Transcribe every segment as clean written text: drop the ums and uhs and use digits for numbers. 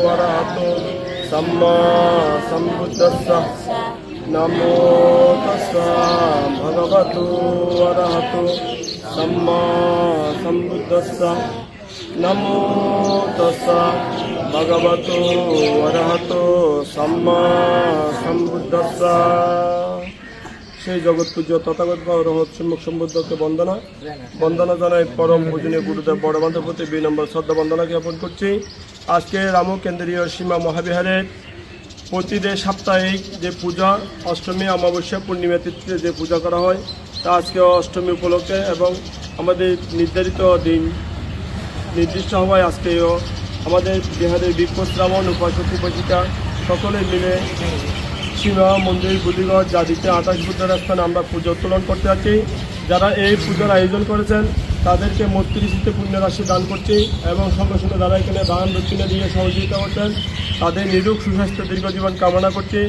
अरहतो सम्मा सम्बुद्धस्स नमो तस्सा भगवतो अरहतो सम्मा सम्बुद्धस्स नमो तस्सा भगवतो अरहतो सम्मा सम्बुद्धस्स। সেই জগৎ পূজ্য তথাগত রহত সম্মুখ সম্বুদ্ধকে বন্দনা জানাই পরম পূজনীয় গুরুদেব বড়বান্ধব প্রতি বিনম্র শ্রদ্ধা বন্দনা জ্ঞাপন করছি। আজকে রামু কেন্দ্রীয় সীমা মহাবিহারের প্রতিদিন সাপ্তাহিক যে পূজা অষ্টমী অমাবস্যা পূর্ণিমা তিথিতে যে পূজা করা হয় তা আজকে অষ্টমী উপলক্ষে এবং আমাদের নির্ধারিত দিন নির্দিষ্ট হওয়ায় আজকেও আমাদের বিহারের বিক্ষোভ শ্রাবণ উপাসক উপাসিকা সকলে মিলে সীমা মন্দির বুদ্ধিগড় জাতিতে 28 বুদ্ধের স্থানে আমরা পুজো উত্তোলন করতে যাচ্ছি। যারা এই পুজোর আয়োজন করেছেন তাদেরকে 32 পুণ্যরাশি দান করছি এবং সঙ্গে সঙ্গে যারা এখানে দান দক্ষিণা দিয়ে সহযোগিতা করছেন তাদের নিরোগ সুস্বাস্থ্য দীর্ঘজীবন কামনা করছি।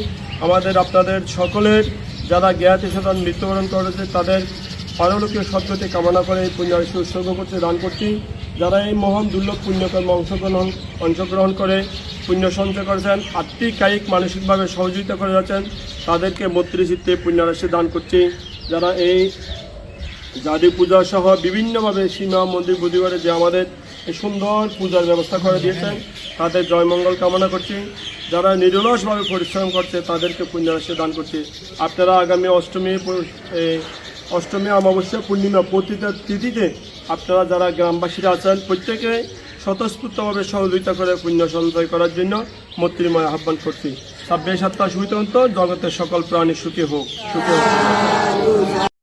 আমাদের আপনাদের সকলের যারা জ্ঞাত সাধারণ মৃত্যুবরণ করেছে তাদের পারলৌকিক সদ্গতি কামনা করে এই পুণ্যরাশি উৎসর্গ করতে দান করছি। যারা এই মহান দুর্লভ পুণ্যকর্মে অংশগ্রহণ করে পুণ্য সঞ্চয় করেছেন আত্মিক কায়িক মানসিকভাবে সহযোগিতা করে যাচ্ছেন তাদেরকে 32 পুণ্যরাশি দান করছি। যারা এই জাতি পূজা সহ বিভিন্নভাবে সীমা মন্দির বুদ্ধিগড়ে যে আমাদের এই সুন্দর পূজার ব্যবস্থা করে দিয়েছেন তাদের জয়মঙ্গল কামনা করছি। যারা নিরলসভাবে পরিশ্রম করছে তাদেরকে পুণ্যরাশি দান করছি। আপনারা আগামী অষ্টমী অমাবস্যা পূর্ণিমা প্রতিটা তিথিতে আপনারা যারা গ্রামবাসীরা আছেন প্রত্যেকে স্বতঃস্ফূর্তভাবে সহযোগিতা করে পুণ্য সঞ্চয় করার জন্য মৈত্রীময় আহ্বান করছি। 26 আত্মা সুবিতন্ত জগতের সকল প্রাণী সুখী হোক।